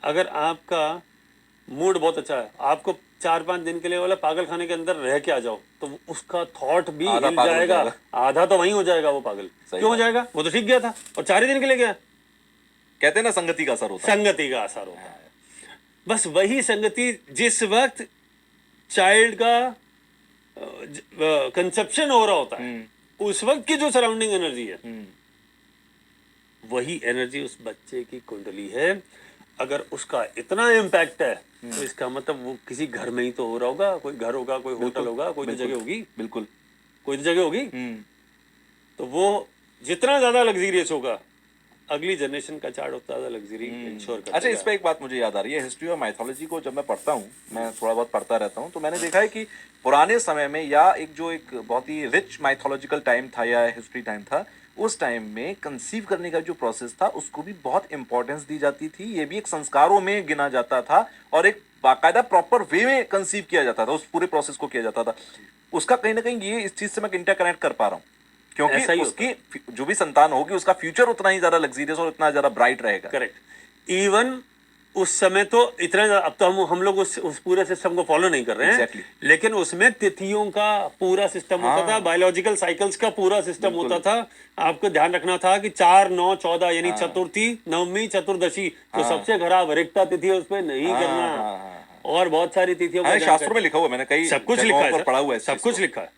अगर आपका मूड बहुत अच्छा है, आपको 4-5 दिन के लिए वाला पागल खाने के अंदर रह के आ जाओ, तो उसका थॉट भी आधा हिल पागल हो जाएगा, जाएगा। आधा तो वहीं हो जाएगा वो पागल। सही क्यों हो बात। जाएगा? वो तो ठीक गया था और 4 ही दिन के लिए गया। कहते हैं ना संगति का असर होता है। संगति का असर होता है। बस वही संगति जिस वक्त चाइल्ड का कंसेप्शन हो रहा होता है, उस वक्त की जो सराउंडिंग एनर्जी है, वही एनर्जी उस बच्चे की कुंडली है। अगर उसका इतना इम्पैक्ट है तो इसका मतलब वो किसी घर में ही तो हो रहा होगा। कोई घर होगा, कोई होटल होगा, कोई तो जगह होगी, बिल्कुल। कोई तो जगह होगी। तो वो जितना ज्यादा लग्जरियस होगा, अगली जनरेशन का चार्ट उतना ज्यादा लग्जरी इंश्योर कर अच्छा, इस देगा। पे एक बात मुझे याद आ रही है। हिस्ट्री और माइथोलॉजी को जब मैं पढ़ता हूँ, मैं थोड़ा बहुत पढ़ता रहता हूँ, तो मैंने देखा है कि पुराने समय में या एक बहुत ही रिच माइथोलॉजिकल टाइम था या हिस्ट्री टाइम था, उस टाइम में कंसीव करने का जो प्रोसेस था उसको भी बहुत इंपॉर्टेंस दी जाती थी। ये भी एक संस्कारों में गिना जाता था और एक बाकायदा प्रॉपर वे में कंसीव किया जाता था, उस पूरे प्रोसेस को किया जाता था। उसका कहीं ना कहीं ये इस चीज से मैं इंटरकनेक्ट कर पा रहा हूँ, क्योंकि ऐसा ही होता है। उसकी जो भी संतान होगी उसका फ्यूचर उतना ही ज्यादा लग्जरियस और उतना ज्यादा ब्राइट रहेगा। करेक्ट। इवन उस समय तो इतना अब तो हम लोग उस पूरे सिस्टम को फॉलो नहीं कर रहे हैं। Exactly. लेकिन उसमें तिथियों का पूरा सिस्टम होता था, बायोलॉजिकल साइकिल्स का पूरा सिस्टम होता था। आपको ध्यान रखना था कि 4, 9, 14 यानी चतुर्थी, नवमी, चतुर्दशी जो सबसे खराब रिक्ता तिथि है उस पर नहीं करना। और बहुत सारी तिथियों का शास्त्रों में लिखा हुआ, मैंने कई सब कुछ लिखा है पर पढ़ा हुआ है, सब कुछ लिखा है।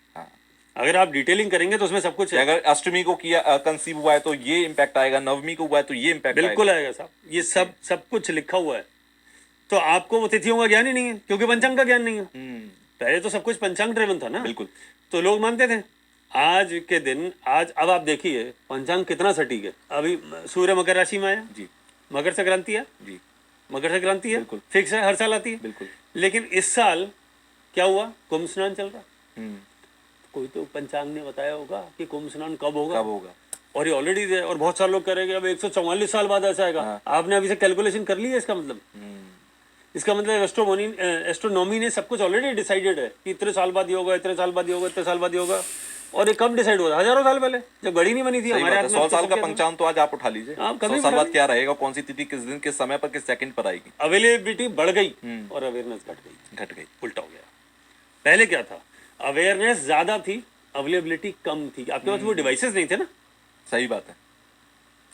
अगर आप डिटेलिंग करेंगे तो उसमें सब कुछ है। अगर अष्टमी को किया कंसीव हुआ है तो ये इम्पैक्ट आएगा, नवमी को हुआ है तो ये इम्पैक्ट बिल्कुल आएगा साहब, ये सब कुछ लिखा हुआ है। तो आपको वो तिथियों का ज्ञान ही नहीं है, क्योंकि पंचांग का ज्ञान नहीं है। पहले तो सब कुछ पंचांग ड्रिवन था ना। बिल्कुल। तो लोग मानते थे। आज के दिन, आज अब आप देखिए पंचांग कितना सटीक है। अभी सूर्य मकर राशि में आया जी, मकर संक्रांति है जी, मकर संक्रांति है, फिक्स है, हर साल आती है। बिल्कुल। लेकिन इस साल क्या हुआ? कुंभ स्नान चल रहा। कोई तो पंचांग ने बताया होगा कि कुंभ स्नान कब होगा। और ये ऑलरेडी, और बहुत सारे लोग कह रहे हैं कि अब 144 साल बाद ऐसा आएगा। आपने अभी से कैलकुलेशन कर ली है? इसका मतलब एस्ट्रोनॉमी ने सब कुछ ऑलरेडी डिसाइडेड है कि इतने साल बाद ही होगा, इतने साल बाद ही होगा, इतने साल बाद ही होगा। और ये कब डिसाइड हुआ? हजारों साल पहले, जब घड़ी नहीं बनी थी हमारे हाथ में। 100 साल का पंचांग तो आज आप उठा लीजिए। 100 साल बाद क्या रहेगा, कौन सी तिथि किस दिन किस समय पर किस सेकंड पर आएगी। अवेलेबिलिटी बढ़ गई और अवेयरनेस घट गई, उल्टा हो गया। पहले क्या था? अवेयरनेस ज्यादा थी, अवेलेबिलिटी कम थी। आपके पास वो डिवाइसेस नहीं थे ना। सही बात है।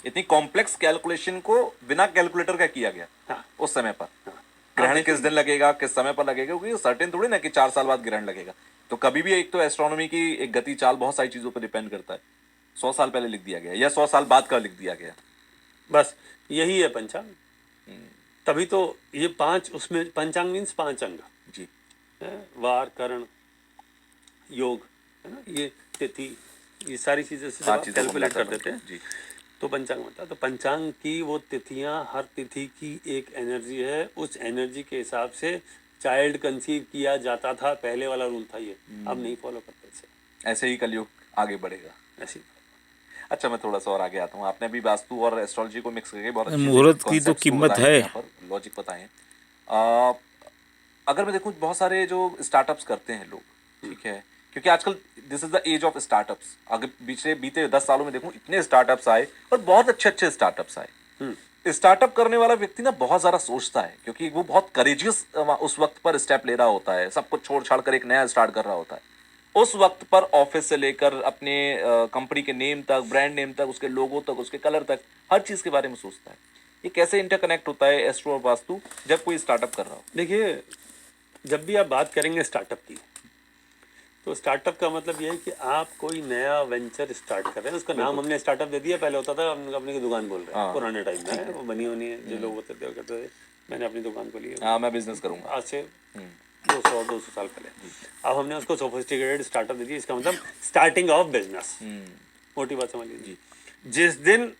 इतनी कॉम्प्लेक्स कैलकुलेशन को बिना कैलकुलेटर का किया गया उस समय पर। ग्रहण किस दिन लगेगा, किस समय पर लगेगा, क्योंकि सर्टेन थोड़ी ना कि 4 साल बाद ग्रहण लगेगा। तो कभी भी एक तो एस्ट्रोनॉमी की एक गति चाल बहुत सारी चीजों पर डिपेंड करता है। 100 साल पहले लिख दिया गया या 100 साल बाद का लिख दिया गया। बस यही है पंचांग। तभी तो ये 5, उसमें पंचांग मीन्स 5 अंग जी, वार, करण, योग, है ना, ये तिथि, ये सारी चीजें से जब कैलकुलेट कर देते हैं जी, तो पंचांग बनता है। तो पंचांग की वो तिथियां, हर तिथि की एक एनर्जी है। उस एनर्जी के हिसाब से चाइल्ड कंसीव किया जाता था। पहले वाला रूल था ये, अब नहीं फॉलो करते इसे। ऐसे ही कलयुग आगे बढ़ेगा। ऐसी अच्छा, मैं थोड़ा सा और आगे आता हूँ। आपने भी वास्तु और एस्ट्रोलॉजी को मिक्स करके बहुत अच्छी मुहूर्त की तो कॉन्सेप्ट्स को कीमत बताए है। यहाँ पर, लॉजिक बताए हैं। अगर मैं देखूँ, बहुत सारे जो स्टार्टअप्स करते हैं लोग, ठीक है, क्योंकि आजकल this is the age of startups. अगर बीते 10 सालों में देखूँ, इतने स्टार्टअप्स आए और बहुत अच्छे अच्छे स्टार्टअप्स आए। स्टार्टअप करने वाला व्यक्ति ना बहुत ज्यादा सोचता है, क्योंकि वो बहुत करेजियस उस वक्त पर स्टेप ले रहा होता है, सब कुछ छोड़ छाड़ कर एक नया स्टार्ट कर रहा होता है। उस वक्त पर ऑफिस से लेकर अपने कंपनी के नेम तक, ब्रांड नेम तक, उसके लोगो तक, उसके कलर तक, हर चीज के बारे में सोचता है। ये कैसे इंटरकनेक्ट होता है एस्ट्रो और वास्तु जब कोई स्टार्टअप कर रहा हो? देखिए, जब भी आप बात करेंगे स्टार्टअप की, तो स्टार्टअप का मतलब ये है कि आप कोई नया वेंचर स्टार्ट कर रहे हैं। उसका नाम हमने स्टार्टअप दे दिया। पहले होता था हम अपनी की दुकान बोल रहे हैं, पुराने टाइम में वो बनी होनी है, जो लोग होते थे कहते थे मैंने अपनी दुकान खोली है, मैं बिजनेस करूंगा। आज से 200 साल पहले। अब हमने उसको सोफिस्टिकेटेड स्टार्टअप दे दिया। इसका मतलब स्टार्टिंग ऑफ बिजनेस। मोटी बात समझ लीजिए, जिस दिन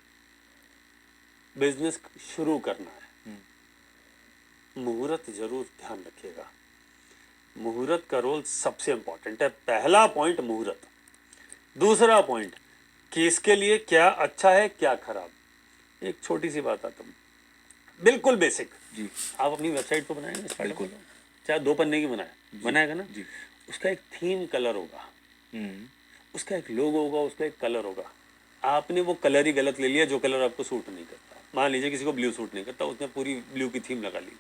बिजनेस शुरू करना है, मुहूर्त जरूर ध्यान रखिएगा। मुहूर्त का रोल सबसे इंपॉर्टेंट है। पहला पॉइंट मुहूर्त। दूसरा पॉइंट कि इसके लिए क्या अच्छा है, क्या खराब। एक छोटी सी बात आता हूँ, बिल्कुल बेसिक जी। आप अपनी वेबसाइट तो बनाएंगे, बिल्कुल, चाहे 2 पन्ने की बनाएगा ना जी। उसका एक थीम कलर होगा, उसका एक लोगो होगा, उसका एक कलर होगा। आपने वो कलर ही गलत ले लिया, जो कलर आपको सूट नहीं करता। मान लीजिए किसी को ब्लू सूट नहीं करता, उसने पूरी ब्लू की थीम लगा ली,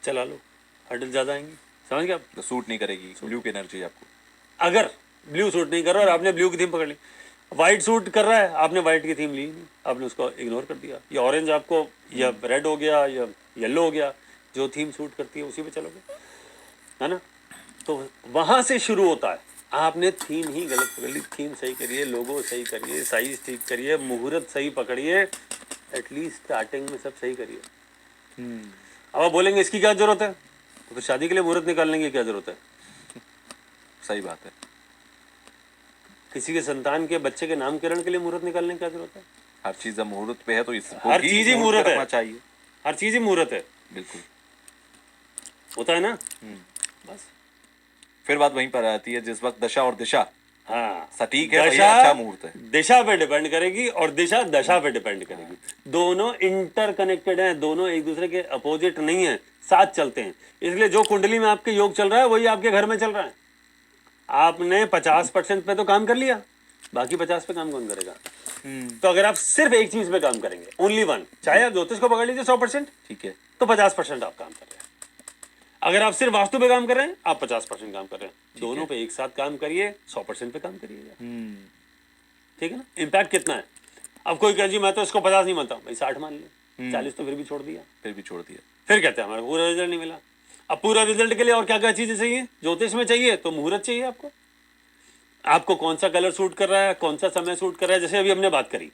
चला लो, हर्डल ज्यादा आएंगी, समझ गए आप? तो सूट नहीं करेगी ब्लू की एनर्जी आपको। अगर ब्लू सूट नहीं कर रहा और आपने ब्लू की थीम पकड़ ली, व्हाइट सूट कर रहा है, आपने व्हाइट की थीम ली नहीं, आपने उसको इग्नोर कर दिया, या ऑरेंज आपको, या रेड हो गया, या येलो हो गया, जो थीम सूट करती है उसी पे चलोगे, है ना? तो वहां से शुरू होता है। आपने थीम ही गलत पकड़ ली, थीम सही करिए, लोगो सही करिए, साइज ठीक करिए, मुहूर्त सही पकड़िए, एटलीस्ट स्टार्टिंग में सब सही करिए। अब आप बोलेंगे इसकी क्या जरूरत है, तो फिर शादी के लिए मुहूर्त निकालने की क्या जरूरत है? सही बात है। किसी के संतान के बच्चे के नामकरण के लिए मुहूर्त निकालने की क्या जरूरत है? हर चीज अब मुहूर्त पे है तो इसको हर भी चीज ही मुहूर्त रखना है, चाहिए। हर चीज ही मुहूर्त है, बिल्कुल होता है ना? बस फिर बात वहीं पर आती है, जिस वक्त दशा और दिशा हाँ, सटीक है वही अच्छा मुहूर्त है। दिशा पे डिपेंड करेगी और दिशा दशा पे डिपेंड करेगी। दोनों इंटरकनेक्टेड हैं, दोनों एक दूसरे के अपोजिट नहीं है, साथ चलते हैं। इसलिए जो कुंडली में आपके योग चल रहा है वही आपके घर में चल रहा है। आपने 50% पे तो काम कर लिया, बाकी 50 पे काम कौन करेगा? तो अगर आप सिर्फ एक चीज पे काम करेंगे, ओनली वन, चाहे आप ज्योतिष को पकड़ लीजिए 100%, ठीक है, तो 50% आप काम कर रहे हैं। अगर आप सिर्फ वास्तु पे काम कर रहे हैं, आप 50% काम कर रहे हैं। दोनों पे एक साथ काम करिए, 100% पे काम करिएगा, ठीक है ना? इम्पैक्ट कितना है? अब कोई कहे जी मैं तो इसको 50 नहीं मानता, भाई 60 मान लिया, 40 तो फिर भी छोड़ दिया, फिर कहते हैं हमारा पूरा रिजल्ट नहीं मिला। अब पूरा रिजल्ट के लिए और क्या क्या चीजें चाहिए? ज्योतिष में चाहिए तो मुहूर्त चाहिए आपको, आपको कौन सा कलर सूट कर रहा है, कौन सा समय सूट कर रहा है। जैसे अभी हमने बात करी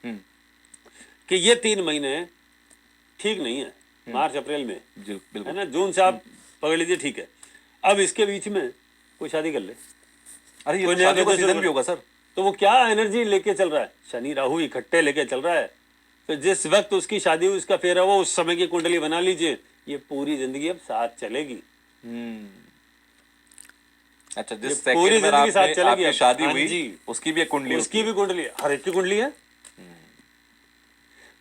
कि ये 3 महीने ठीक नहीं है, मार्च अप्रैल में, है ना? जून से आप पकड़ लीजिए, ठीक है। अब इसके बीच में कोई शादी कर ले, अरे ये कोई तो नया शादियों का बिजनेस सीजन शुरू भी होगा सर। तो वो क्या एनर्जी लेके चल रहा है? शनि राहु इकट्ठे लेके चल रहा है। तो जिस वक्त उसकी शादी हुई, उसका फेरा हुआ, उस समय की कुंडली बना लीजिए, ये पूरी जिंदगी अब साथ चलेगी। अच्छा, जिस पूरी सेकंड में जिंदगी साथ चलेगी आपकी अब। शादी हाँ हुई जी, उसकी भी एक कुंडली होती उसकी है। भी कुंडली है, हर एक की कुंडली है,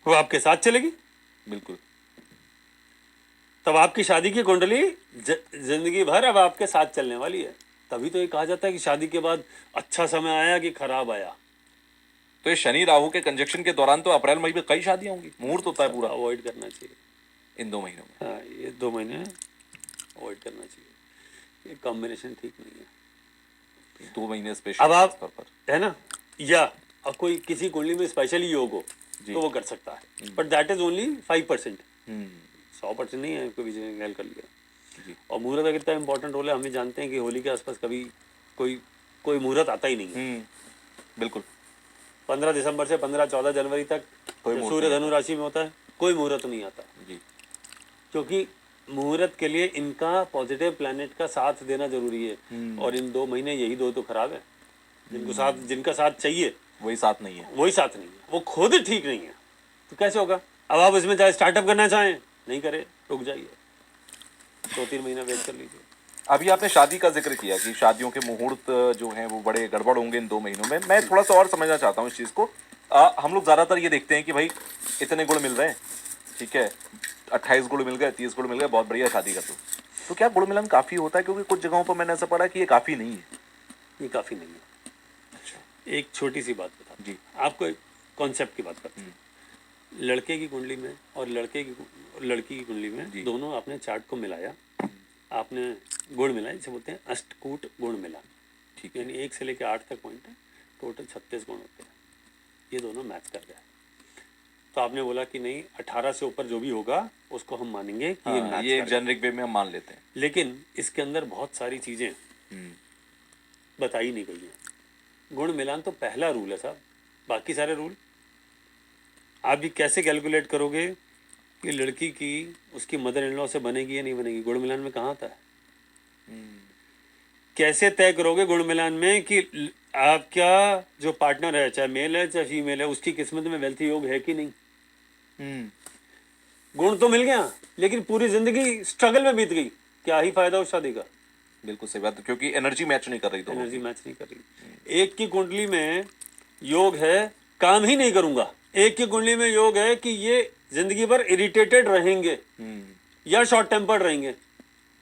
वो आपके साथ चलेगी। बिल्कुल। तब आपकी शादी की कुंडली जिंदगी भर अब आपके साथ चलने वाली है। तभी तो ये कहा जाता है कि शादी के बाद अच्छा समय आया कि खराब आया। तो ये शनि राहु के कंजक्शन के दौरान तो अप्रैल मई में कई शादियां होंगी, मुहूर्त होता है पूरा। अवॉइड करना चाहिए इन 2 महीनों में। हाँ, ये 2 महीने अवॉइड करना चाहिए, ये कॉम्बिनेशन ठीक नहीं है। 2 महीने स्पेशल अब आप तौर पर, है ना, या अब कोई किसी कुंडली में स्पेशली योग हो तो वो कर सकता है, बट दैट इज ओनली 5%, 100% नहीं है, कोई भी गैल कर लिया। और मुहूर्त का कितना इंपॉर्टेंट रोल है हम भी जानते हैं कि होली के आसपास कभी कोई मुहूर्त आता ही नहीं है। बिल्कुल। 15 दिसंबर से 15-14 जनवरी तक सूर्य धनु राशि में होता है, कोई मुहूर्त नहीं आता जी, क्योंकि मुहूर्त के लिए इनका पॉजिटिव प्लैनेट का साथ देना जरूरी है। और इन 2 महीने यही 2 तो खराब है, जिनका साथ चाहिए वही साथ नहीं है, वो खुद ठीक नहीं है, तो कैसे होगा? अब आप इसमें चाहे स्टार्टअप करना चाहें, नहीं करे, रुक जाइए, 2-3 महीना वेट कर लीजिए। अभी आपने शादी का जिक्र किया कि शादियों के मुहूर्त जो हैं वो बड़े गड़बड़ होंगे इन 2 महीनों में। मैं थोड़ा सा और समझना चाहता हूँ इस चीज़ को। हम लोग ज़्यादातर ये देखते हैं कि भाई इतने गुण मिल रहे हैं, ठीक है, 28 गुण मिल गए, 30 गुण मिल गए, बहुत बढ़िया, शादी कर दो। तो क्या गुण मिलन काफ़ी होता है? क्योंकि कुछ जगहों पर मैंने ऐसा पढ़ा कि ये काफ़ी नहीं है। ये काफ़ी नहीं है। एक छोटी सी बात बता जी, आपको एक कॉन्सेप्ट की बात करते हैं। लड़के की कुंडली में और लड़की की कुंडली में दोनों आपने चार्ट को मिलाया, आपने गुण मिलाए, जिसे बोलते हैं अष्टकूट गुण मिला, ठीक है, यानी 1 से लेकर 8 तक पॉइंट है, टोटल 36 गुण होते हैं। ये दोनों मैच कर गए, तो आपने बोला कि नहीं 18 से ऊपर जो भी होगा उसको हम मानेंगे कि ये एक जेनरिक वे में हम मान लेते हैं। लेकिन इसके अंदर बहुत सारी चीजें बताई नहीं गई हैं। गुण मिलान तो पहला रूल है साहब, बाकी सारे रूल आप भी कैसे कैलकुलेट करोगे कि लड़की की उसकी मदर इन लॉ से बनेगी या नहीं बनेगी? गुण मिलान में कहाँ आता है? कैसे तय करोगे गुण मिलान में कि आपका जो पार्टनर है, चाहे मेल है चाहे फीमेल है, उसकी किस्मत में वेल्थ योग है कि नहीं? गुण तो मिल गया लेकिन पूरी जिंदगी स्ट्रगल में बीत गई, क्या ही फायदा उस शादी का? बिल्कुल सही बात, क्योंकि एनर्जी मैच नहीं कर रही, एनर्जी मैच नहीं कर रही। एक की कुंडली में योग है काम ही नहीं करूंगा, एक की कुंडली में योग है कि ये जिंदगी भर इरिटेटेड रहेंगे या शॉर्ट टेम्पर्ड रहेंगे,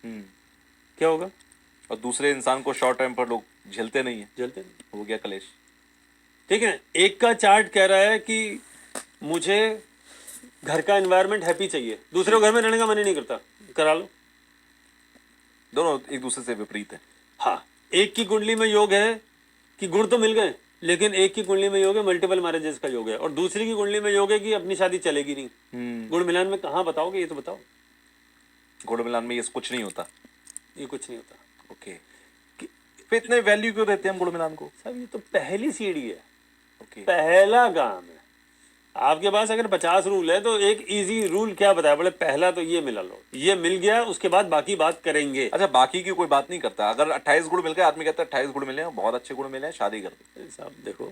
क्या होगा? और दूसरे इंसान को शॉर्ट टेम्पर लोग झेलते नहीं है, झेलते नहीं, हो गया कलेश। ठीक है। एक का चार्ट कह रहा है कि मुझे घर का एनवायरनमेंट हैप्पी चाहिए, दूसरे को घर में रहने का मन ही नहीं करता, करा लो। दोनों एक दूसरे से विपरीत है। हाँ, एक की कुंडली में योग है कि गुण तो मिल गए, लेकिन एक की कुंडली में योग है मल्टीपल मैरिजेस का योग है, और दूसरी की कुंडली में योग है कि अपनी शादी चलेगी नहीं। गुण मिलान में कहाँ बताओगे, ये तो बताओ। गुण मिलान में ये कुछ नहीं होता, ये कुछ नहीं होता। ओके, फिर इतने वैल्यू क्यों देते हैं हम गुण मिलान को? साहब ये तो पहली सीढ़ी है, ओके, पहला काम है। आपके पास अगर 50 रूल है तो एक इजी रूल क्या बताया, बोले पहला तो ये मिला लो, ये मिल गया, उसके बाद बाकी बात करेंगे। अच्छा, बाकी की कोई बात नहीं करता। अगर 28 गुण मिल गए, आदमी कहता है 28 गुण मिले हैं, बहुत अच्छे गुण मिले हैं, शादी कर दो। साहब देखो,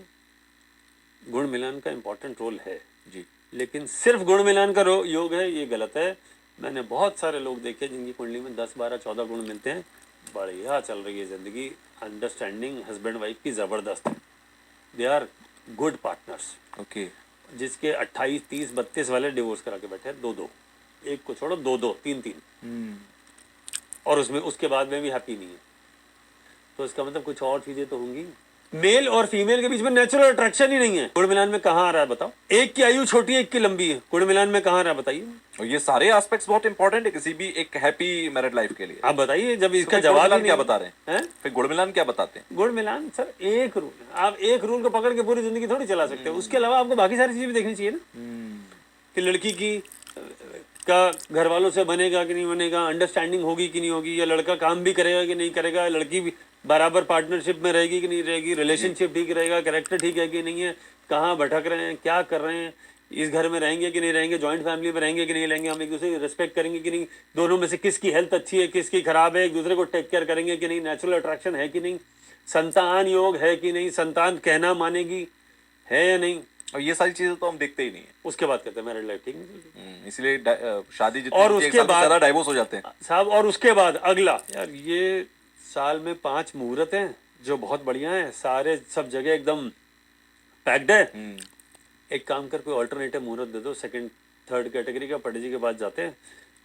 गुण मिलान का इंपॉर्टेंट रोल है जी, लेकिन सिर्फ गुण मिलान का योग है ये गलत है। मैंने बहुत सारे लोग देखे जिनकी कुंडली में 10, 12, 14 गुण मिलते हैं, बढ़िया चल रही है जिंदगी, अंडरस्टैंडिंग हस्बैंड वाइफ की जबरदस्त है, they are good partners. Okay, जिसके 28, 30, 32 वाले डिवोर्स करा के बैठे हैं, 2-2, एक को छोड़ो 2-2, 3-3, और उसमें उसके बाद में भी हैप्पी नहीं है। तो इसका मतलब कुछ और चीजें तो होंगी। मेल और फीमेल के बीच में नेचुरल अट्रैक्शन ही नहीं है। गुण मिलान में कहाँ आ रहा है बताओ? एक की आयु छोटी है, एक की लंबी है, गुण मिलान में कहाँ आ रहा है बताइए। और ये सारे एस्पेक्ट्स बहुत इंपॉर्टेंट है किसी भी एक हैप्पी मैरिड लाइफ के लिए। आप बताइए, जब इसका तो जवाब ही क्या नहीं बता रहे हैं? फिर गुण मिलान क्या बताते हैं? गुण मिलान सर एक रूल है, आप एक रूल को पकड़ के पूरी जिंदगी थोड़ी चला सकते हो। उसके अलावा आपको बाकी सारी चीजें भी देखनी चाहिए ना, कि लड़की की का घर वालों से बनेगा कि नहीं बनेगा, अंडरस्टैंडिंग होगी कि नहीं होगी, या लड़का काम भी करेगा कि नहीं करेगा, लड़की भी बराबर पार्टनरशिप में रहेगी कि नहीं रहेगी, रिलेशनशिप ठीक रहेगा, कैरेक्टर ठीक है कि नहीं है, कहाँ भटक रहे हैं, क्या कर रहे हैं, इस घर में रहेंगे कि नहीं रहेंगे, जॉइंट फैमिली में रहेंगे कि नहीं रहेंगे, हम एक दूसरे की रिस्पेक्ट करेंगे कि नहीं, दोनों में से किसकी हेल्थ अच्छी है किसकी खराब है, एक दूसरे को टेक केयर करेंगे कि नहीं, नेचुरल अट्रैक्शन है कि नहीं, संतान योग है कि नहीं, संतान कहना मानेगी है या नहीं। और ये सारी चीजें तो हम देखते ही नहीं है। उसके बाद कहते हैं मैरिड लाइफ ठीक नहीं, इसलिए शादी जितनी और होती है, उसके एक साल में बाद सारा डाइवोर्स हो जाते हैं साहब। और उसके बाद अगला, यार ये साल में 5 मुहूर्त हैं जो बहुत बढ़िया हैं, सारे सब जगह एकदम पैक्ड है। एक काम कर, कोई ऑल्टरनेटिव मुहूर्त दे दो, सेकंड थर्ड कैटेगरी का। पंडित जी के पास जाते हैं,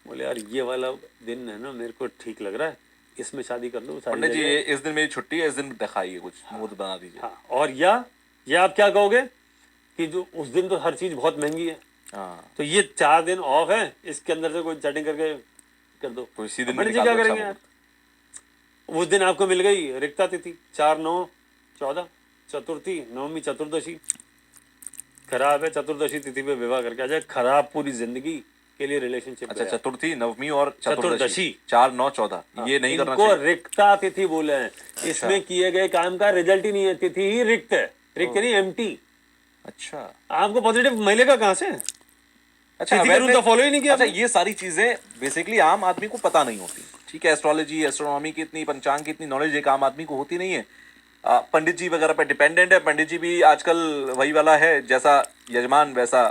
बोले यार ये वाला दिन है ना मेरे को ठीक लग रहा है, इसमें शादी कर लो। पंडित जी इस दिन मेरी छुट्टी है, इस दिन दिखाइए कुछ मुहूर्त बना दीजिए। हाँ, और या आप क्या कहोगे कि जो उस दिन तो हर चीज बहुत महंगी है, तो ये 4 दिन ऑफ है, इसके अंदर से कोई सेटिंग करके कर दो। तो इसी दिन पंडित जी क्या करेंगे यार? उस दिन आपको मिल गई रिक्ता तिथि, 4-9-14, चतुर्थी, नवमी, चतुर्दशी खराब है, चतुर्दशी तिथि पे विवाह करके आ जाए, खराब पूरी जिंदगी के लिए रिलेशनशिप। अच्छा, चतुर्थी, नवमी और चतुर्दशी, 4-9-14 ये नहीं करना इनको चाहिए। रिक्ता तिथि बोले हैं। इसमें किए गए काम का रिजल्ट ही नहीं है, तिथि ही रिक्त है, रिक्त नहीं एम्प्टी। अच्छा, आपको पॉजिटिव मिलेगा कहाँ से? अच्छा, तिथि का रूल तो फॉलो ही नहीं किया। अच्छा, ये सारी चीजें बेसिकली आम आदमी को पता नहीं होती। ठीक है, एस्ट्रोलॉजी, एस्ट्रोनॉमी की इतनी, पंचांग की इतनी नॉलेज एक आम आदमी को होती नहीं है। पंडित जी वगैरह पे डिपेंडेंट है। पंडित जी भी आजकल वही वाला है, जैसा यजमान वैसा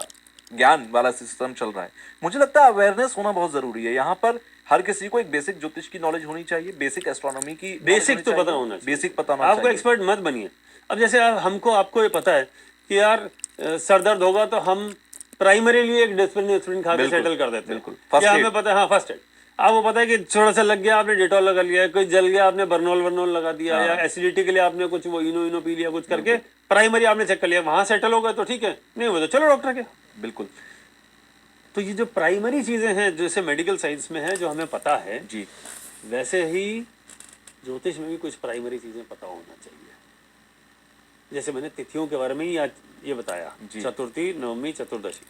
ज्ञान वाला सिस्टम चल रहा है। मुझे लगता है अवेयरनेस होना बहुत जरूरी है। यहाँ पर हर किसी को एक बेसिक ज्योतिष की नॉलेज होनी चाहिए, बेसिक एस्ट्रोनॉमी की बेसिक तो पता होना चाहिए, बेसिक पता होना चाहिए। आपको एक्सपर्ट मत बनिए। अब जैसे आपको ये पता है कि यार सर दर्द होगा तो हम प्राइमरीली एक डिस्प्रिन खा के सेटल कर देते हैं। बिल्कुल, हमें पता है, हाँ फर्स्ट एड। आपको पता है कि थोड़ा सा लग गया, आपने डेटॉल लगा लिया, कोई जल गया, आपने बर्नोल लगा दिया, या एसिडिटी के लिए आपने कुछ वो इनो पी लिया, कुछ करके प्राइमरी आपने चेक कर लिया, वहां सेटल हो गए तो ठीक है, नहीं हुआ तो चलो डॉक्टर के। बिल्कुल। तो ये जो प्राइमरी चीजें हैं जैसे मेडिकल साइंस में है जो हमें पता है जी, वैसे ही ज्योतिष में भी कुछ प्राइमरी चीजें पता होना चाहिए। जैसे मैंने तिथियों के बारे में ही आज ये बताया, चतुर्थी, नवमी, चतुर्दशी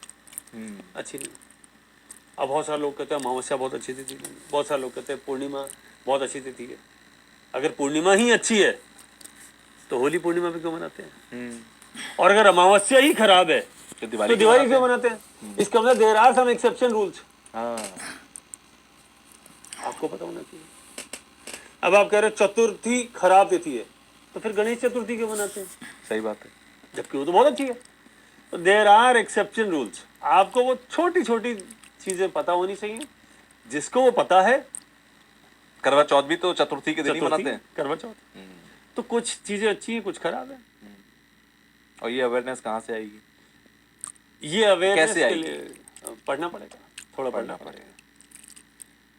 अच्छी नहीं। अब बहुत सारे लोग कहते हैं अमावस्या बहुत अच्छी तिथि नहीं, बहुत सारे लोग कहते हैं पूर्णिमा बहुत अच्छी तिथि है। अगर पूर्णिमा ही अच्छी है तो होली पूर्णिमा भी क्यों मनाते हैं? और अगर अमावस्या ही खराब है तो दिवाली क्यों मनाते हैं? इसका मतलब there are some exception rules. आपको पता होना चाहिए। अब आप कह रहे चतुर्थी खराब तिथि है तो फिर गणेश चतुर्थी क्यों मनाते हैं? सही बात है, जबकि वो तो बहुत अच्छी है। तो देयर आर एक्सेप्शन रूल्स। आपको वो छोटी छोटी चीजें पता होनी चाहिए। जिसको वो पता है, करवा चौथ भी तो चतुर्थी के दिन ही मनाते हैं। करवा चौथ। तो कुछ चीजें अच्छी हैं, कुछ खराब है। और ये अवेयरनेस कहाँ से आएगी? ये अवेयरनेस के लिए पढ़ना पड़ेगा, थोड़ा पढ़ना पड़ेगा,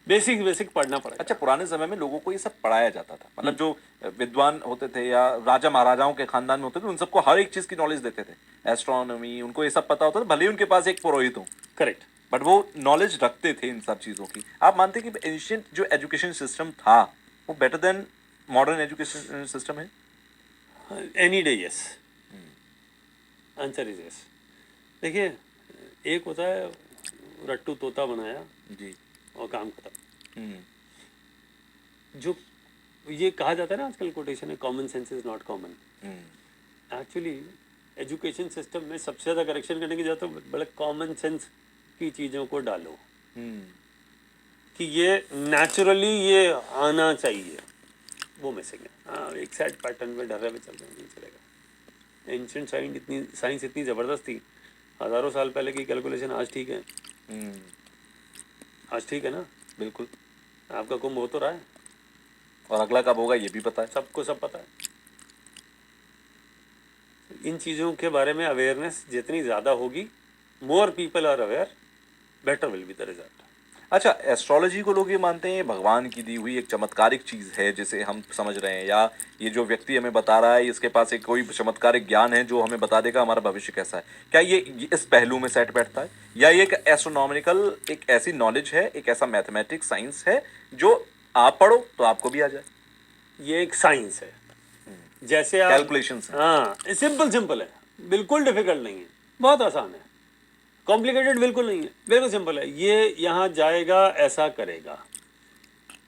बेसिक पढ़ना पड़ेगा। अच्छा, पुराने समय में लोगों को ये सब पढ़ाया जाता था, मतलब जो विद्वान होते थे या राजा महाराजाओं के खानदान में होते थे, उन सबको हर एक चीज की नॉलेज देते थे, एस्ट्रोनॉमी, उनको ये सब पता होता था, भले ही उनके पास एक पुरोहित हो, करेक्ट। बट वो नॉलेज रखते थे इन सब चीज़ों की। आप मानते हैं कि एंशियंट जो एजुकेशन सिस्टम था वो better than modern education system है? Any day yes, answer is yes. देखिए, एक होता है रट्टू तोता बनाया जी। और काम खत्म। हम्म। जो ये कहा जाता है ना आजकल कोटेशन है, common sense is not common. Actually education system में सबसे ज़्यादा करेक्शन करने की जरूरत है, बड़े कॉमन सेंस की चीज़ों को डालो कि ये नेचुरली ये आना चाहिए, वो मिसिंग है। हाँ, एक सेट पैटर्न में ढर्रे में चल रहे हैं, नहीं चलेगा। एंशियंट साइंस इतनी ज़बरदस्त थी, हज़ारों साल पहले की कैलकुलेशन आज ठीक है। आज ठीक है ना? बिल्कुल। आपका कुंभ हो तो रहा है, और अगला कब होगा ये भी पता है, सबको सब पता है। इन चीज़ों के बारे में अवेयरनेस जितनी ज़्यादा होगी, more people are aware, better will be the result. अच्छा, एस्ट्रोलॉजी को लोग ये मानते हैं भगवान की दी हुई एक चमत्कारिक चीज है जिसे हम समझ रहे हैं, या ये जो व्यक्ति हमें बता रहा है इसके पास एक कोई चमत्कारिक ज्ञान है जो हमें बता देगा हमारा भविष्य कैसा है। क्या ये इस पहलू में सेट बैठता है, या ये एक एस्ट्रोनॉमिकल एक ऐसी नॉलेज है, एक ऐसा मैथमेटिक्स साइंस है जो आप पढ़ो तो आपको भी आ जाए? ये एक साइंस है, जैसे आप कैलकुलेशंस हैं। हाँ, सिंपल है, बिल्कुल डिफिकल्ट नहीं है, बहुत आसान है, कॉम्प्लिकेटेड बिल्कुल नहीं है, बिल्कुल सिंपल है। ये यहाँ जाएगा, ऐसा करेगा।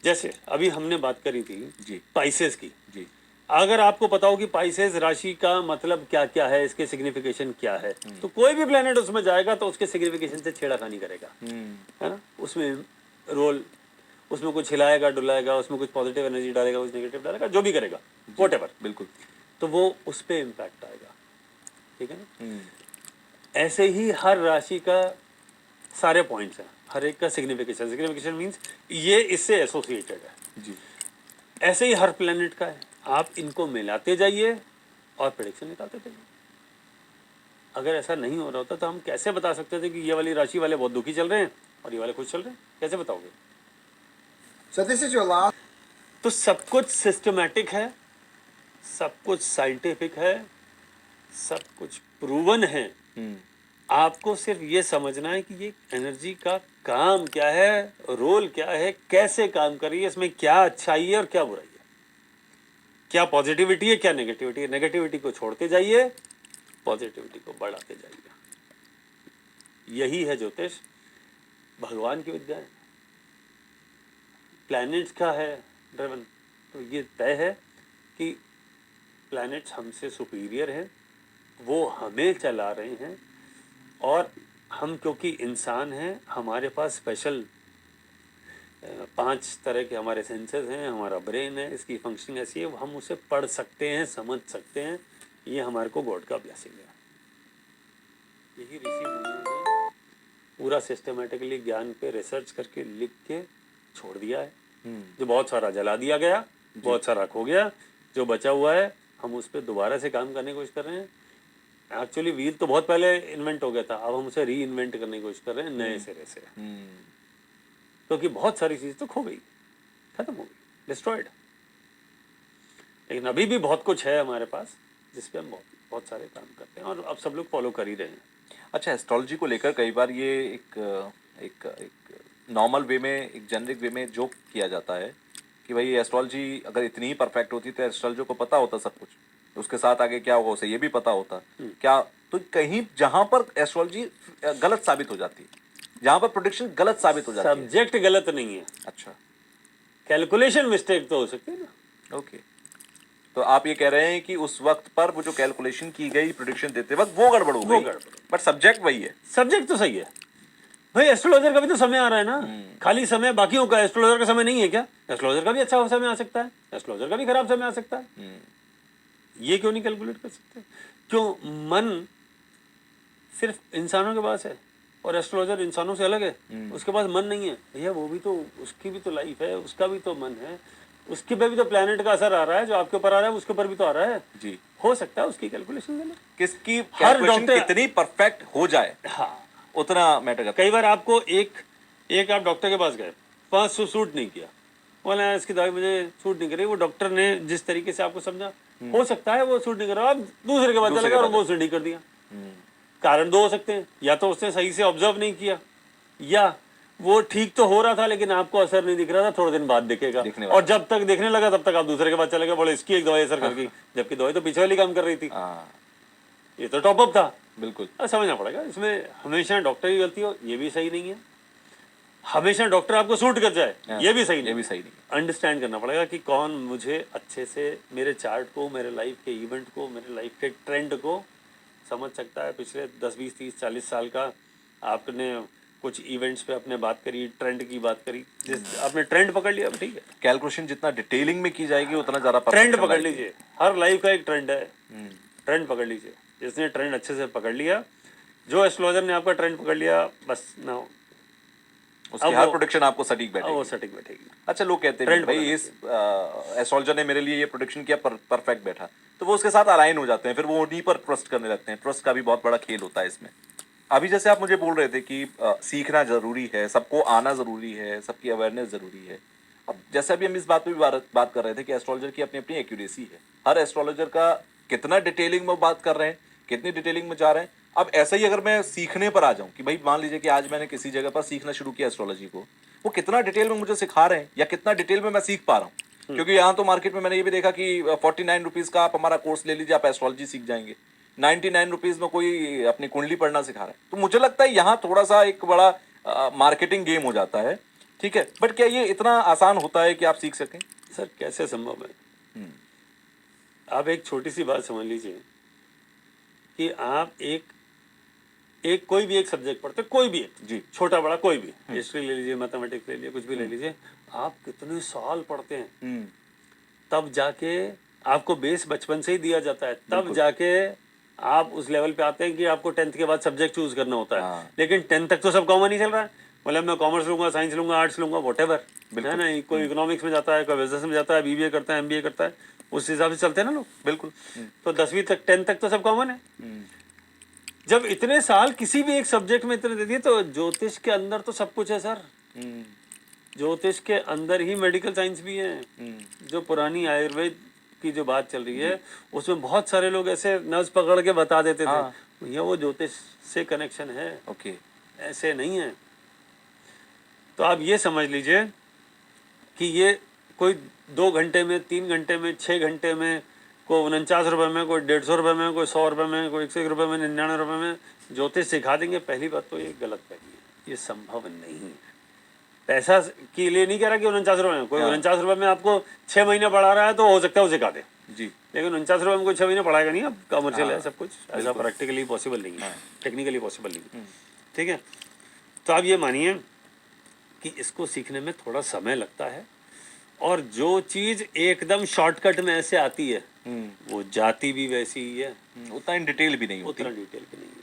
जैसे अभी हमने बात करी थी जी पाइसेस की। जी। अगर आपको पता हो कि पाइसेस राशि का मतलब क्या क्या है, इसके सिग्निफिकेशन क्या है, तो कोई भी प्लेनेट उसमें जाएगा तो उसके सिग्निफिकेशन से छेड़खानी करेगा, है ना? उसमें रोल, उसमें कुछ हिलाएगा डुलाएगा, उसमें कुछ पॉजिटिव एनर्जी डालेगा, कुछ नेगेटिव डालेगा, जो भी करेगा, व्हाटएवर, बिल्कुल। तो वो उस पर इम्पैक्ट आएगा, ठीक है ना? ऐसे ही हर राशि का सारे पॉइंट्स हैं, हर एक का सिग्निफिकेशन मीन्स ये इससे एसोसिएटेड है जी। ऐसे ही हर प्लेनेट का है। आप इनको मिलाते जाइए और प्रेडिक्शन निकालते जाइए। अगर ऐसा नहीं हो रहा होता तो हम कैसे बता सकते थे कि ये वाली राशि वाले बहुत दुखी चल रहे हैं और ये वाले खुश चल रहे हैं? कैसे बताओगे? So this is your last. तो सब कुछ सिस्टमैटिक है, सब कुछ साइंटिफिक है, सब कुछ प्रूवन है। आपको सिर्फ ये समझना है कि ये एनर्जी का काम क्या है, रोल क्या है, कैसे काम कर रही है, इसमें क्या अच्छाई है और क्या बुराई है, क्या पॉजिटिविटी है, क्या नेगेटिविटी है। नेगेटिविटी को छोड़ते जाइए, पॉजिटिविटी को बढ़ाते जाइए। यही है ज्योतिष, भगवान की विद्या है। प्लैनेट्स का है ड्रिवन, तो ये तय है कि प्लैनेट्स हमसे सुपीरियर हैं, वो हमें चला रहे हैं, और हम क्योंकि इंसान हैं, हमारे पास स्पेशल 5 तरह के हमारे सेंसेस हैं, हमारा ब्रेन है, इसकी फंक्शनिंग ऐसी है, हम उसे पढ़ सकते हैं, समझ सकते हैं। ये हमारे को गॉड का ब्लेसिंग है। यही ऋषि मुनियों ने पूरा सिस्टमेटिकली ज्ञान पे रिसर्च करके लिख के छोड़ दिया है। जो बहुत सारा जला दिया गया, बहुत सारा खो गया, जो बचा हुआ है हम उस पर दोबारा से काम करने की कोशिश कर रहे हैं। एक्चुअली व्हील तो बहुत पहले इन्वेंट हो गया था, अब हम उसे री इन्वेंट करने की कोशिश कर रहे हैं नए सिरे से, क्योंकि बहुत सारी चीज़ तो खो गई, खत्म हो गई, डिस्ट्रॉयड। लेकिन अभी भी बहुत कुछ है हमारे पास जिस पे हम बहुत सारे काम करते हैं, और अब सब लोग फॉलो कर ही रहे हैं। अच्छा, एस्ट्रोलॉजी को लेकर कई बार ये एक नॉर्मल वे में, एक जेनरिक वे में जोक किया जाता है कि भाई एस्ट्रोलॉजी अगर इतनी ही परफेक्ट होती तो एस्ट्रोलॉजर को पता होता सब कुछ, उसके साथ आगे क्या होगा उसे ये भी पता होता। क्या तो कहीं जहां पर एस्ट्रोलॉजी गलत साबित हो जाती है, जहां पर प्रेडिक्शन गलत साबित हो जाती है? सब्जेक्ट गलत नहीं है। अच्छा, कैलकुलेशन मिस्टेक तो हो सकती है ना। ओके। तो आप ये कह रहे हैं कि उस वक्त पर वो जो कैलकुलेशन की गई प्रेडिक्शन देते वक्त वो गड़बड़ हो गई, बट सब्जेक्ट वही है। सब्जेक्ट तो सही है भाई। एस्ट्रोलॉजर का भी तो समय आ रहा है ना, खाली समय बाकियों का, एस्ट्रोलॉजर का समय नहीं है क्या? एस्ट्रोलॉजर का भी अच्छा समय आ सकता है, एस्ट्रोलॉजर का भी खराब समय आ सकता है। ये क्यों नहीं कैलकुलेट कर सकते? क्यों? मन सिर्फ इंसानों के पास है और एस्ट्रोलॉजर इंसानों से अलग है, उसके पास मन नहीं है भैया। वो भी तो, उसकी भी तो लाइफ है, उसका भी तो मन है, उसके पे भी तो प्लेनेट का असर आ रहा है, जो आपके ऊपर आ रहा है उसके ऊपर भी तो आ रहा है जी। हो सकता है उसकी कैलकुलेशन गलत, किसकी हर कैलकुलेशन डॉक्टर कितनी परफेक्ट हो जाए, हाँ, उतना मैटर करता कई बार आपको एक आप डॉक्टर के पास गए, 500 सूट नहीं किया, बोला इसकी दवाई मुझे सूट नहीं करी, वो डॉक्टर ने जिस तरीके से आपको समझा, हो सकता है वो सूट नहीं कर रहा, आप दूसरे के पास चले गए और वो सूट नहीं कर दिया। कारण दो हो सकते हैं, या तो उसने सही से ऑब्जर्व नहीं किया, या वो ठीक तो हो रहा था लेकिन आपको असर नहीं दिख रहा था, थोड़े दिन बाद दिखेगा, और जब तक दिखने लगा तब तक आप दूसरे के पास चले गए, बोले इसकी एक दवाई असर कर गई, जबकि दवाई तो पीछे वाली काम कर रही थी, ये तो टॉपअप था। बिल्कुल समझना पड़ेगा, इसमें हमेशा डॉक्टर की गलती हो ये भी सही नहीं है, हमेशा डॉक्टर आपको सूट कर जाए ये भी सही नहीं, ये भी सही नहीं। अंडरस्टैंड करना पड़ेगा कि कौन मुझे अच्छे से मेरे चार्ट को, मेरे लाइफ के इवेंट को, मेरे लाइफ के ट्रेंड को समझ सकता है। पिछले 10, 20, 30, 40 साल का आपने कुछ इवेंट्स पे अपने बात करी, ट्रेंड की बात करी, जिस आपने ट्रेंड पकड़ लिया, ठीक है। कैलकुलेशन जितना डिटेलिंग में की जाएगी उतना ज़्यादा ट्रेंड पकड़ लीजिए, हर लाइफ का एक ट्रेंड है, ट्रेंड पकड़ लीजिए। जिसने ट्रेंड अच्छे से पकड़ लिया, जो एस्ट्रोलॉजर ने आपका ट्रेंड पकड़ लिया, बस ना उसकी हर प्रोडिक्शन आपको सटीक बैठेगी। वो सटीक बैठेगी। अच्छा, लोग कहते हैं भाई इस एस्ट्रोलॉजर ने मेरे लिए ये प्रोडिक्शन किया, परफेक्ट बैठा, तो वो उसके साथ अलाइन हो जाते हैं, फिर वो उन्हीं पर ट्रस्ट करने लगते हैं। ट्रस्ट का भी बहुत बड़ा खेल होता है इसमें। अभी जैसे आप मुझे बोल रहे थे कि सीखना जरूरी है, सबको आना जरूरी है, सबकी अवेयरनेस जरूरी है। अब जैसे अभी हम इस बात पे भी बात कर रहे थे कि एस्ट्रोलॉजर की अपनी अपनी एक्यूरेसी है, हर एस्ट्रोलॉजर का कितना डिटेलिंग में बात कर रहे हैं, कितनी डिटेलिंग में जा रहे हैं। अब ऐसा ही अगर मैं सीखने पर आ जाऊं कि भाई मान लीजिए कि आज मैंने किसी जगह पर सीखना शुरू किया एस्ट्रोलॉजी को, वो कितना डिटेल में मुझे सिखा रहे हैं या कितना डिटेल में मैं सीख पा रहा हूँ। क्योंकि यहाँ तो मार्केट में मैंने ये भी देखा कि 49 रुपीज़ का आप हमारा कोर्स ले लीजिए, आप एस्ट्रोलॉजी सीख जाएंगे। 99 रुपीज़ में कोई अपनी कुंडली पढ़ना सिखा रहा है। तो मुझे लगता है यहाँ थोड़ा सा एक बड़ा मार्केटिंग गेम हो जाता है, ठीक है। बट क्या ये इतना आसान होता है कि आप सीख सकें? सर कैसे संभव है? आप एक छोटी सी बात समझ लीजिए कि आप एक कोई भी एक सब्जेक्ट पढ़ते, कोई भी एक, जी, छोटा बड़ा कोई भी, हिस्ट्री ले लीजिए, मैथमेटिक्स ले लीजिए, कुछ भी ले लीजिए, आप कितने साल पढ़ते हैं, तब जाके आपको बेस बचपन से ही दिया जाता है, तब जाके आप उस लेवल पे आते हैं कि आपको 10th के बाद सब्जेक्ट चूज करना होता है। लेकिन 10th तक तो सब कॉमन ही चल रहा है, मतलब मैं कॉमर्स लूंगा, साइंस लूंगा, आर्ट्स लूंगा, व्हाटएवर, है ना। कोई इकोनॉमिक्स में जाता है, कोई बिजनेस में जाता है, बीबीए करता है, एमबीए करता है, उस हिसाब से चलते हैं ना लोग। बिल्कुल। तो 10वीं तक, 10th तक तो सब कॉमन है। जब इतने साल किसी भी एक सब्जेक्ट में इतने दे दिए, तो ज्योतिष के अंदर तो सब कुछ है सर। ज्योतिष के अंदर ही मेडिकल साइंस भी है। जो पुरानी आयुर्वेद की जो बात चल रही है, उसमें बहुत सारे लोग ऐसे नस पकड़ के बता देते थे, भैया वो ज्योतिष से कनेक्शन है, ओके, ऐसे नहीं है। तो आप ये समझ लीजिए कि ये कोई 2 घंटे में, 3 घंटे में, 6 घंटे में, कोई 49 रुपये में, कोई 150 रुपये में, कोई 100 रुपये में, कोई 101 रुपये में, 99 रुपये में ज्योतिष सिखा देंगे। पहली बात तो ये गलत फहमी है, ये संभव नहीं है। पैसा के लिए नहीं कह रहा कि 49 रुपये में, कोई 49 रुपये में आपको 6 महीने पढ़ा रहा है तो हो सकता है वो सिखा दे जी, लेकिन 49 रुपये में कोई 6 महीने पढ़ाएगा नहीं। अब कमर्शियल है सब कुछ, ऐसा प्रैक्टिकली पॉसिबल नहीं है, टेक्निकली पॉसिबल नहीं है, ठीक है। तो आप ये मानिए कि इसको सीखने में थोड़ा समय लगता है, और जो चीज़ एकदम शॉर्टकट में ऐसे आती है वो जाती भी वैसी ही है, उतना इन डिटेल भी नहीं होती। उतना डिटेल भी नहीं है।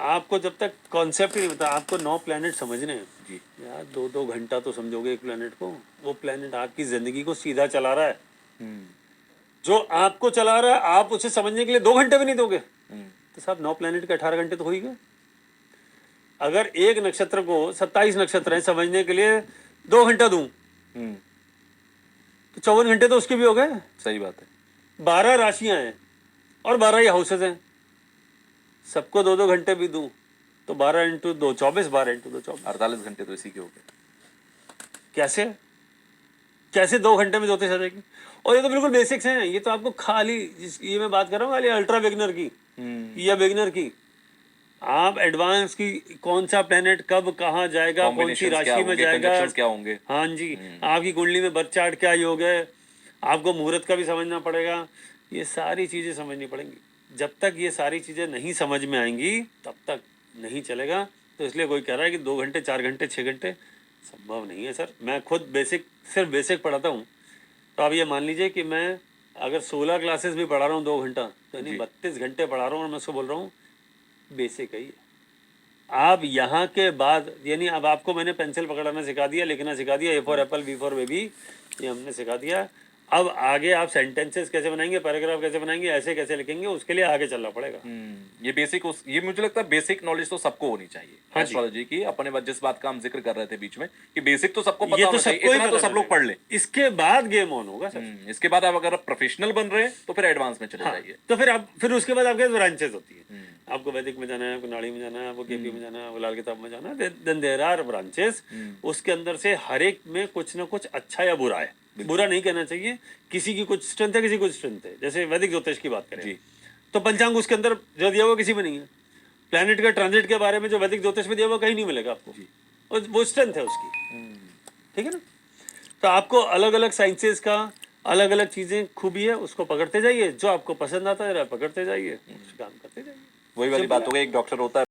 आपको जब तक कॉन्सेप्ट ही नहीं पता, आपको 9 प्लैनेट समझने हैं जी, यार 2-2 घंटा तो समझोगे एक प्लैनेट को। वो प्लैनेट आपकी जिंदगी को सीधा चला रहा है, जो आपको चला रहा है, आप उसे समझने के लिए 2 घंटे भी नहीं दोगे तो साहब 9 प्लैनेट के 18 घंटे तो हो ही गए। अगर एक नक्षत्र को 27 नक्षत्र है समझने के लिए 2 घंटा दूं तो 54 घंटे तो उसके भी हो गए। सही बात है। 12 राशियां हैं और 12 ही हाउसेज हैं, सबको 2-2 घंटे भी दूं तो 12 × 2 24, 12 × 2 24, 48 घंटे तो इसी के हो गए। कैसे 2 घंटे में ज्योतिष आ जाएगी? और ये तो बिल्कुल बेसिक्स हैं, ये तो आपको खाली, ये मैं बात कर रहा हूँ खाली अल्ट्रा बिगिनर की या बिगिनर की। आप एडवांस की कौन सा प्लेनेट कब कहाँ जाएगा, कौन सी राशि में जाएगा, क्या होंगे, हाँ जी, आपकी कुंडली में बर्थ चार्ट क्या योग है, आपको मुहूर्त का भी समझना पड़ेगा, ये सारी चीज़ें समझनी पड़ेंगी। जब तक ये सारी चीज़ें नहीं समझ में आएंगी तब तक नहीं चलेगा। तो इसलिए कोई कह रहा है कि 2 घंटे, 4 घंटे, 6 घंटे, संभव नहीं है सर। मैं खुद सिर्फ बेसिक पढ़ाता हूँ, तो आप ये मान लीजिए कि मैं अगर 16 क्लासेस भी पढ़ा रहा हूँ 2 घंटा, तो यानी 32 घंटे पढ़ा रहा हूँ, और मैं उसको बोल रहा हूँ बेसिक है ये। आप यहाँ के बाद, यानी अब आपको मैंने पेंसिल पकड़ना सिखा दिया, लिखना सिखा दिया, A for Apple, B for baby, ये हमने सिखा दिया। अब आगे आप सेंटेंसेस कैसे बनाएंगे, पैराग्राफ कैसे बनाएंगे, ऐसे कैसे लिखेंगे, उसके लिए आगे चलना पड़ेगा। ये बेसिक ये मुझे लगता है बेसिक नॉलेज तो सबको होनी चाहिए हाँ जी। एस्ट्रोलॉजी की। अपने बात जिस बात का हम जिक्र कर रहे थे बीच में कि बेसिक तो सबको ये पता तो होना चाहिए, सबको ही इतना तो पता सब लोग चलेगा। पढ़ ले। इसके बाद गेम ऑन होगा सर। इसके बाद आप अगर प्रोफेशनल बन रहे हैं तो फिर एडवांस में चले हाँ, जाइए। तो फिर उसके बाद आपके ब्रांचेस होती है। आपको वैदिक में जाना है, आपको नाड़ी में जाना है, आपको केपी में जाना है, आपको लाल किताब में जाना है, देन देयर आर ब्रांचेस। उसके अंदर से हर एक में कुछ ना कुछ अच्छा या बुरा है। बुरा नहीं कहना चाहिए, किसी की कुछ स्ट्रेंथ है, किसी की कुछ स्ट्रेंथ है। जैसे वैदिक ज्योतिष की बात करें जी। तो पंचांग उसके अंदर जो दिया हुआ किसी में नहीं है। प्लैनेट के ट्रांजिट के बारे में जो वैदिक ज्योतिष में दिया हुआ कहीं नहीं मिलेगा आपको, और वो स्ट्रेंथ है उसकी। ठीक है ना। तो आपको अलग अलग साइंसेस का अलग अलग चीजें खूबी है, उसको पकड़ते जाइए, जो आपको पसंद आता है पकड़ते जाइए, उस काम करते जाइए। वही वाली बात हो गई, एक डॉक्टर होता है